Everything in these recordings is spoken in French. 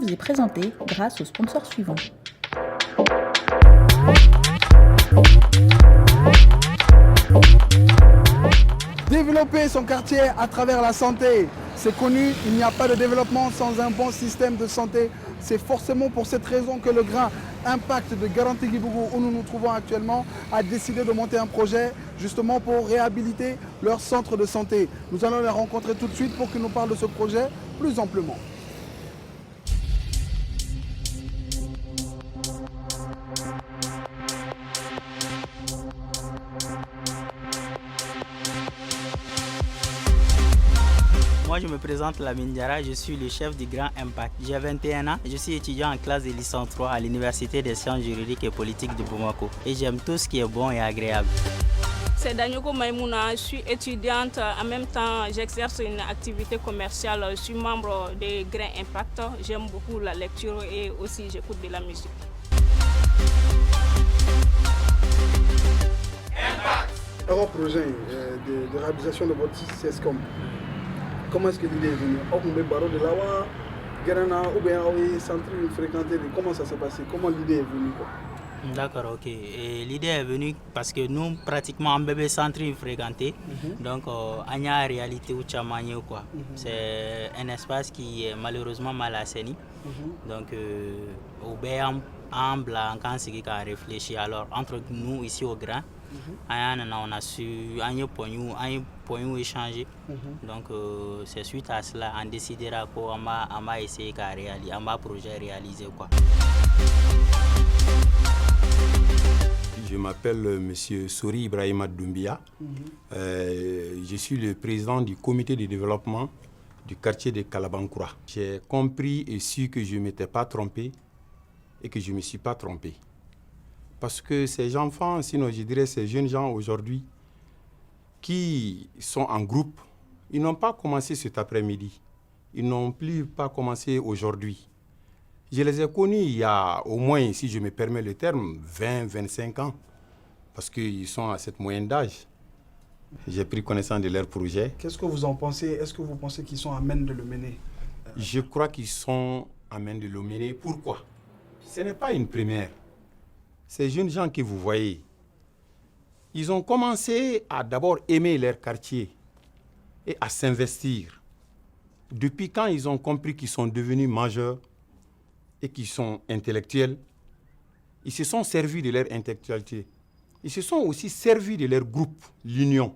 vous est présenté grâce aux sponsors suivants. Développer son quartier à travers la santé, c'est connu, il n'y a pas de développement sans un bon système de santé. C'est forcément pour cette raison que le Grand Impact de Garanti-Gibougou, où nous nous trouvons actuellement, a décidé de monter un projet justement pour réhabiliter leur centre de santé. Nous allons les rencontrer tout de suite pour qu'ils nous parlent de ce projet plus amplement. Moi, je me présente Lamine Diarra, je suis le chef du Grand Impact. J'ai 21 ans, je suis étudiant en classe de licence 3 à l'Université des sciences juridiques et politiques de Bamako. Et j'aime tout ce qui est bon et agréable. C'est Danyoko Maïmouna, je suis étudiante, en même temps j'exerce une activité commerciale, je suis membre de Grand Impact, j'aime beaucoup la lecture et aussi j'écoute de la musique. Impact. Avant projet de réalisation de votre CESCOM, comment est-ce que l'idée est venue? Comment ça s'est passé? Comment l'idée est venue quoi? D'accord, ok. L'idée est venue parce que nous, pratiquement, en bébé centre fréquenté, donc il y a une réalité où quoi. C'est un espace qui est malheureusement mal assaini. Donc, au béam, en blanc, quand c'est qu'on réfléchit, alors entre nous ici au Grand, on a su un point échanger. Donc, c'est suite à cela, on décidera qu'on va essayer de réaliser, on va projet réalisé quoi. Je m'appelle M. Sori Ibrahima Doumbia. Je suis le président du comité de développement du quartier de Kalabankoura. J'ai compris et su que je ne m'étais pas trompé et que je ne me suis pas trompé. Parce que ces enfants, sinon je dirais ces jeunes gens aujourd'hui, qui sont en groupe, ils n'ont pas commencé cet après-midi. Ils n'ont plus pas commencé aujourd'hui. Je les ai connus il y a au moins, si je me permets le terme, 20-25 ans. Parce qu'ils sont à cette moyenne d'âge. J'ai pris connaissance de leur projet. Qu'est-ce que vous en pensez? Est-ce que vous pensez qu'ils sont à même de le mener? Je crois qu'ils sont à même de le mener. Pourquoi? Ce n'est pas une première. Ces jeunes gens que vous voyez, ils ont commencé à d'abord aimer leur quartier et à s'investir. Depuis quand ils ont compris qu'ils sont devenus majeurs et qu'ils sont intellectuels, ils se sont servis de leur intellectualité. Ils se sont aussi servis de leur groupe, l'Union.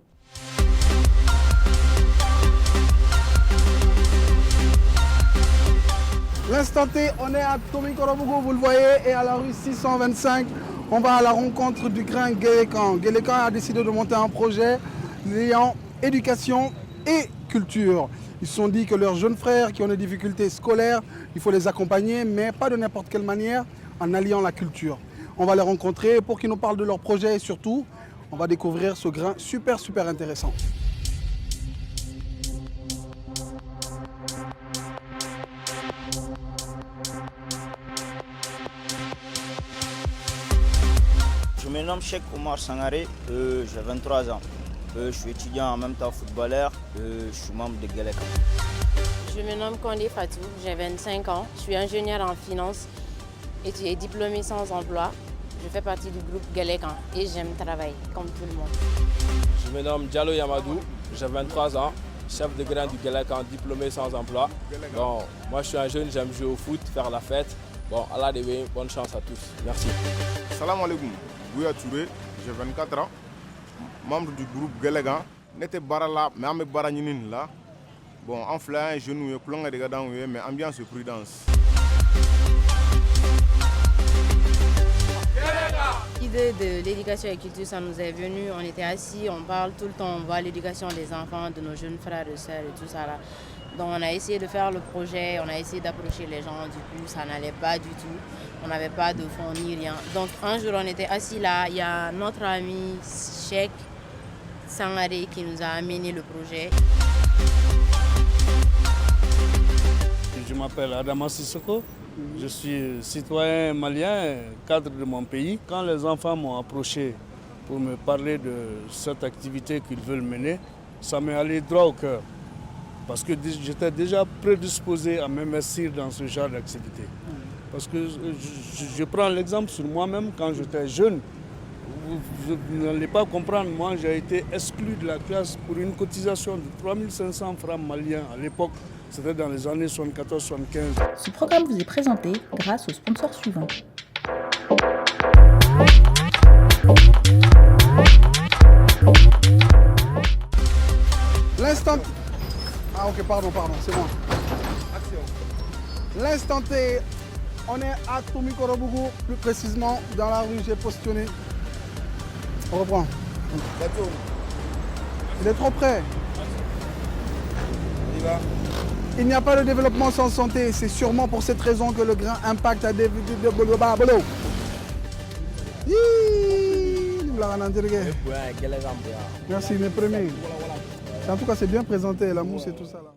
L'instant T, on est à Tomikorobougou, vous le voyez, et à la rue 625, on va à la rencontre du Grand Guélécan. Guélécan a décidé de monter un projet liant éducation et culture. Ils se sont dit que leurs jeunes frères qui ont des difficultés scolaires, il faut les accompagner, mais pas de n'importe quelle manière, en alliant la culture. On va les rencontrer pour qu'ils nous parlent de leur projet et surtout, on va découvrir ce grain super intéressant. Je me nomme Cheikh Omar Sangaré, j'ai 23 ans. Je suis étudiant en même temps footballeur, je suis membre de Guélécan. Je me nomme Kondé Fatou, j'ai 25 ans, je suis ingénieur en finance et diplômé sans emploi. Je fais partie du groupe Guélécan et j'aime travailler comme tout le monde. Je me nomme Diallo Yamadou, j'ai 23 ans, chef de grain du Guélécan, diplômé sans emploi. Bon, moi je suis un jeune, j'aime jouer au foot, faire la fête. Bon, Allah Débé, bonne chance à tous. Merci. Salam alaikum, Bouya Touré, j'ai 24 ans, membre du groupe Guélécan. N'était pas là, mais on est bara là. Bon, en flanc, je nous plonge des gars mais ambiance et prudence. L'idée de l'éducation et la culture, ça nous est venu, on était assis, on parle tout le temps, on voit l'éducation des enfants, de nos jeunes frères et sœurs et tout ça là. Donc on a essayé de faire le projet, on a essayé d'approcher les gens, du coup ça n'allait pas du tout, on n'avait pas de fonds ni rien. Donc un jour on était assis là, il y a notre ami Cheikh Sangaré qui nous a amené le projet. Je m'appelle Adama Sissoko, je suis citoyen malien, cadre de mon pays. Quand les enfants m'ont approché pour me parler de cette activité qu'ils veulent mener, ça m'est allé droit au cœur. Parce que j'étais déjà prédisposé à m'investir dans ce genre d'activité. Parce que je prends l'exemple sur moi-même, quand j'étais jeune, vous n'allez pas comprendre, moi j'ai été exclu de la classe pour une cotisation de 3500 francs maliens à l'époque. C'était dans les années 74-75. Ce programme vous est présenté grâce aux sponsors suivants. L'instant... Ah ok, pardon, c'est moi. L'instant T, on est à Tomikorobougou, plus précisément dans la rue J'ai Postillonné. On reprend. Il est trop près. Il n'y a pas de développement sans santé. C'est sûrement pour cette raison que le grand impact a débuté de Bolo. Merci, mes premiers. En tout cas, c'est bien présenté, la mousse et tout ça là.